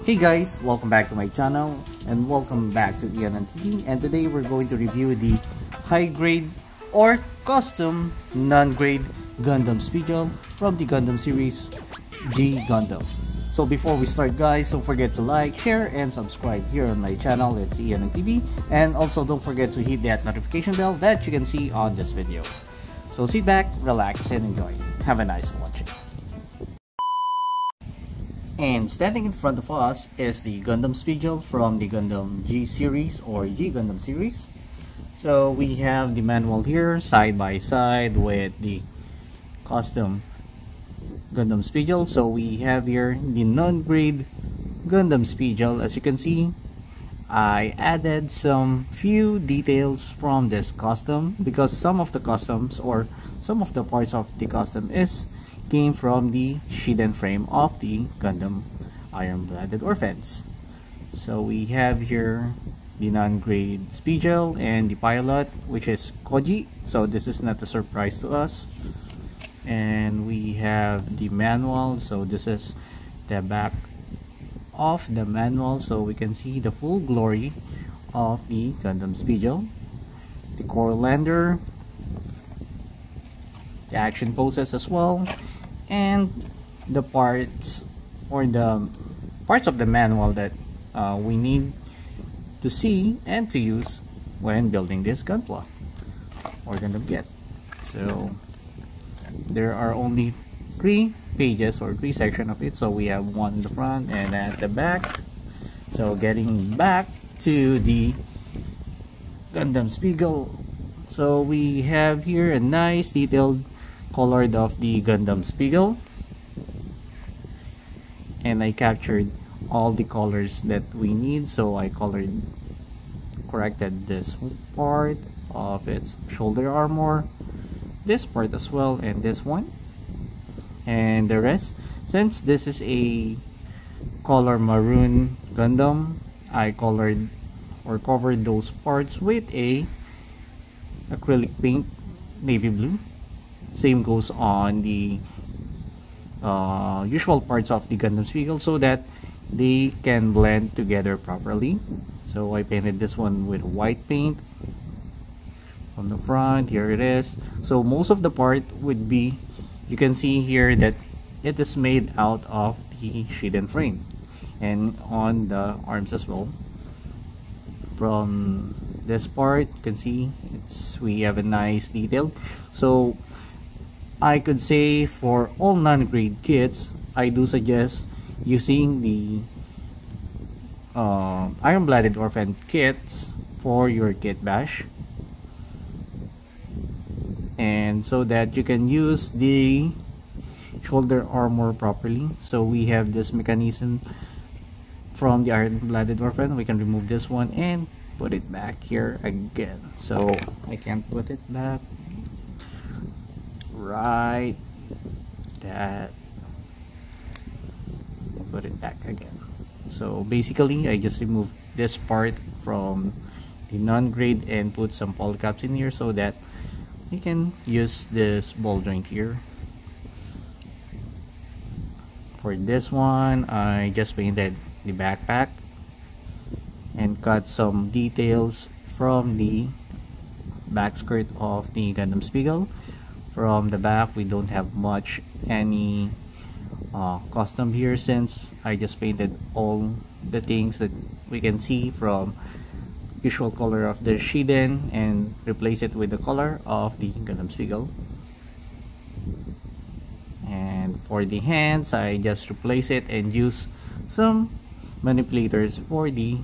Hey guys, welcome back to my channel and welcome back to Ian and TV, and today we're going to review the high grade or custom non-grade Gundam Spiegel from the Gundam series G Gundam. So before we start guys, don't forget to like, share, and subscribe here on my channel. It's Ian and TV, and also don't forget to hit that notification bell that you can see on this video. So sit back, relax, and enjoy. Have a nice watching. And standing in front of us is the Gundam Spiegel from the Gundam G series or G Gundam series. So we have the manual here side by side with the custom Gundam Spiegel. So we have here the non-grade Gundam Spiegel. As you can see, I added some few details from this custom because some of the customs or some of the parts of the custom came from the Shiden frame of the Gundam Iron-Blooded Orphans. So we have here the non-grade Spiegel and the pilot, which is Koji, so this is not a surprise to us. And we have the manual, so this is the back of the manual, so we can see the full glory of the Gundam Spiegel, the core lander, the action poses as well, and the parts or the parts of the manual that we need to see and to use when building this Gunpla or Gundam Kit. So there are only 3 pages or 3 sections of it, so we have one in the front and at the back. So getting back to the Gundam Spiegel, so we have here a nice detailed colored of the Gundam Spiegel, and I captured all the colors that we need. So I corrected this part of its shoulder armor, this part as well, and this one, and the rest. Since this is a color maroon Gundam, I colored or covered those parts with a acrylic paint navy blue. Same goes on the usual parts of the Gundam Spiegel so that they can blend together properly. So I painted this one with white paint on the front. Here it is. So most of the part would be, you can see here that it is made out of the Shiden frame, and on the arms as well. From this part you can see we have a nice detail. So I could say for all non-grade kits, I do suggest using the Iron-Blooded Orphan kits for your kit bash, and so that you can use the shoulder armor properly. So we have this mechanism from the Iron-Blooded Orphan. We can remove this one and put it back here again. So I can't put it back right, that, put it back again. So basically I just removed this part from the non-grade and put some polycaps in here so that you can use this ball joint here. For this one, I just painted the backpack and cut some details from the back skirt of the Gundam Spiegel. From the back, we don't have much any custom here, since I just painted all the things that we can see from usual color of the Shiden and replace it with the color of the Gundam Spiegel. And for the hands, I just replace it and use some manipulators for the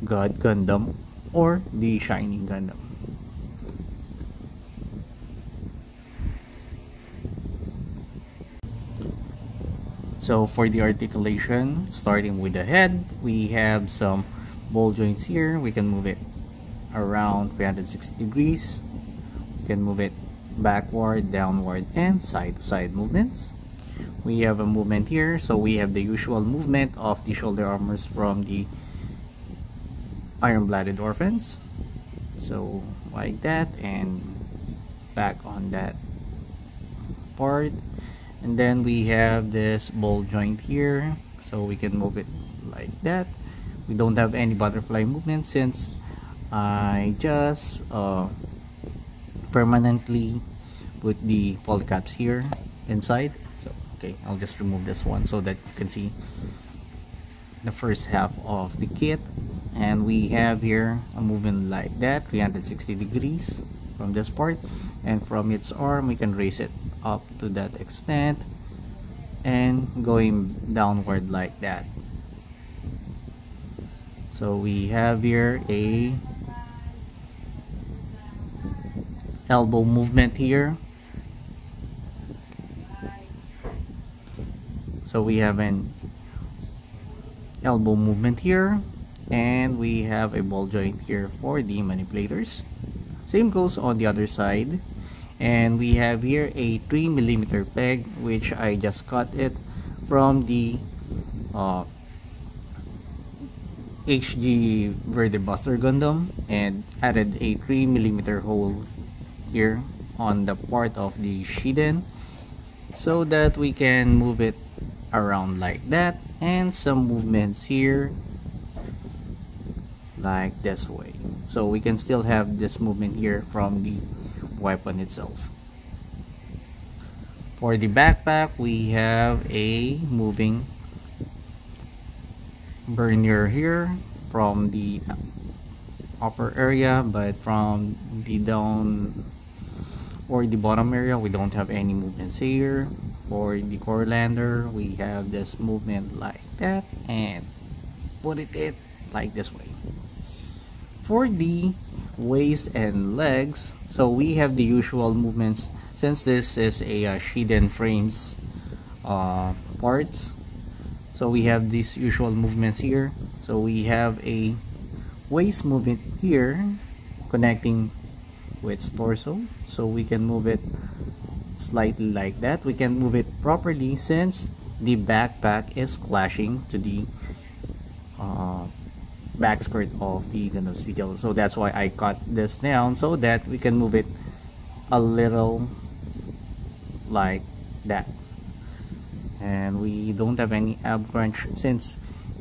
God Gundam or the Shining Gundam. So for the articulation, starting with the head, we have some ball joints here. We can move it around 360 degrees. We can move it backward, downward, and side to side movements. We have a movement here, so we have the usual movement of the shoulder armors from the Iron-Blooded Orphans. So like that, and back on that part. And then we have this ball joint here, so we can move it like that. We don't have any butterfly movement since I just permanently put the polycaps here inside. So okay, I'll just remove this one so that you can see the first half of the kit. And we have here a movement like that, 360 degrees from this part, and from its arm we can raise it up to that extent and going downward like that. So we have here a elbow movement here. So we have an elbow movement here, and we have a ball joint here for the manipulators. Same goes on the other side. And we have here a 3mm peg, which I just cut it from the HG Vertebuster Gundam and added a 3mm hole here on the part of the Shiden so that we can move it around like that, and some movements here like this way, so we can still have this movement here from the weapon itself. For the backpack, we have a moving vernier here from the upper area, but from the down or the bottom area we don't have any movements here. For the core lander, we have this movement like that and put it like this way. For the waist and legs, so we have the usual movements since this is a Shiden frames parts. So we have these usual movements here. So we have a waist movement here connecting with its torso, so we can move it slightly like that. We can move it properly since the backpack is clashing to the back skirt of the Gundam Spiegel. So that's why I cut this down so that we can move it a little like that. And we don't have any ab crunch since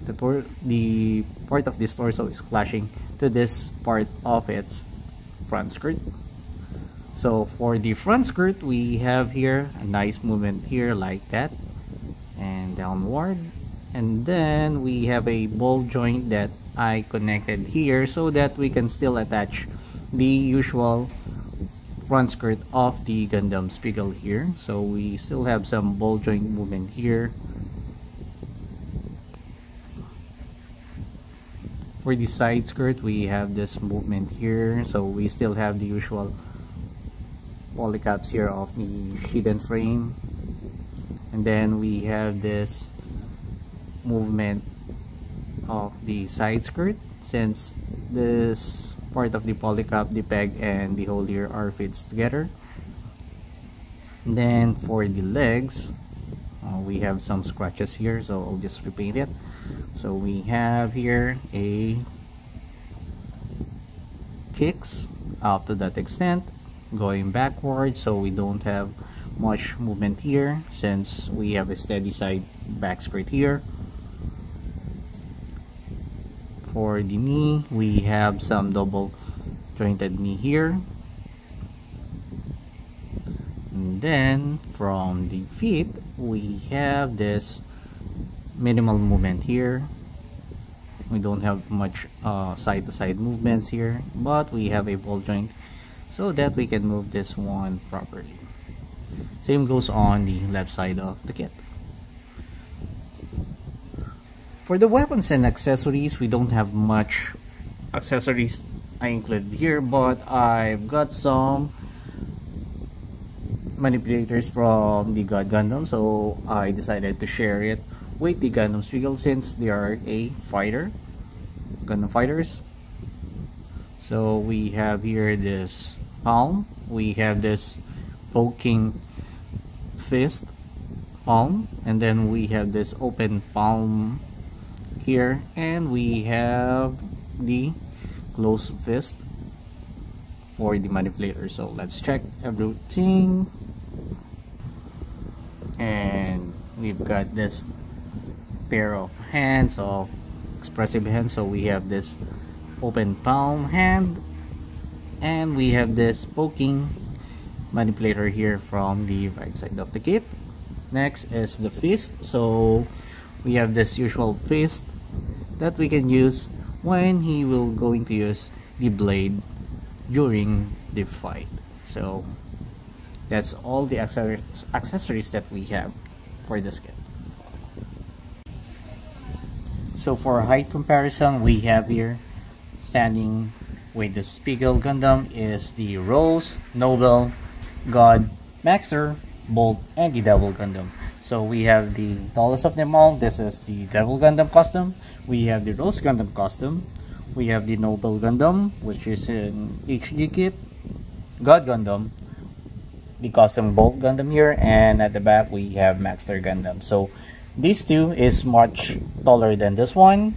the part of this torso is clashing to this part of its front skirt. So for the front skirt, we have here a nice movement here like that and downward, and then we have a ball joint that I connected here so that we can still attach the usual front skirt of the Gundam Spiegel here. So we still have some ball joint movement here. For the side skirt, we have this movement here, so we still have the usual polycaps here of the Shiden frame, and then we have this movement of the side skirt since this part of the polycap, the peg and the hole here are fits together. And then for the legs, we have some scratches here, so I'll just repaint it. So we have here a kicks up to that extent going backwards, so we don't have much movement here since we have a steady side back skirt here. For the knee, we have some double jointed knee here, and then from the feet we have this minimal movement here. We don't have much side to side movements here, but we have a ball joint so that we can move this one properly. Same goes on the left side of the kit. For the weapons and accessories, we don't have much accessories I included here, but I've got some manipulators from the God Gundam, so I decided to share it with the Gundam Spiegel since they are a fighter, Gundam fighters. So we have here this palm, we have this poking fist palm, and then we have this open palm here, and we have the closed fist for the manipulator. So let's check everything, and we've got this pair of hands of expressive hand. So we have this open palm hand, and we have this poking manipulator here from the right side of the kit. Next is the fist. So we have this usual fist that we can use when he will going to use the blade during the fight. So that's all the accessories that we have for this kit. So for height comparison, we have here standing with the Spiegel Gundam is the Rose, Noble, God, Maxter, Bolt, and the Devil Gundam. So we have the tallest of them all. This is the Devil Gundam costume. We have the Rose Gundam costume. We have the Noble Gundam, which is an HD kit. God Gundam, the custom Bolt Gundam here, and at the back we have Maxter Gundam. So these two is much taller than this one.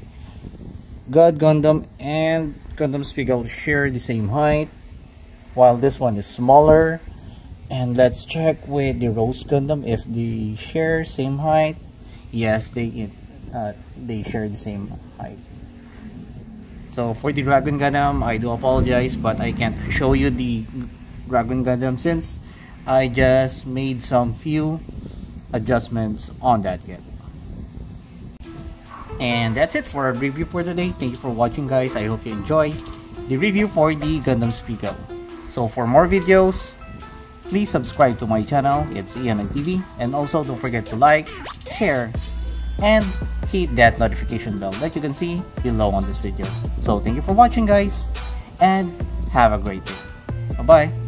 God Gundam and Gundam Spiegel share the same height, while this one is smaller. And let's check with the Rose Gundam if they share same height. Yes, they share the same height. So for the Dragon Gundam, I do apologize, but I can't show you the Dragon Gundam since I just made some few adjustments on that kit. And that's it for our review for today. Thank you for watching, guys. I hope you enjoy the review for the Gundam Spiegel. So for more videos, please subscribe to my channel. It's Ian TV, and also don't forget to like, share, and hit that notification bell that you can see below on this video. So thank you for watching, guys, and have a great day. Bye bye.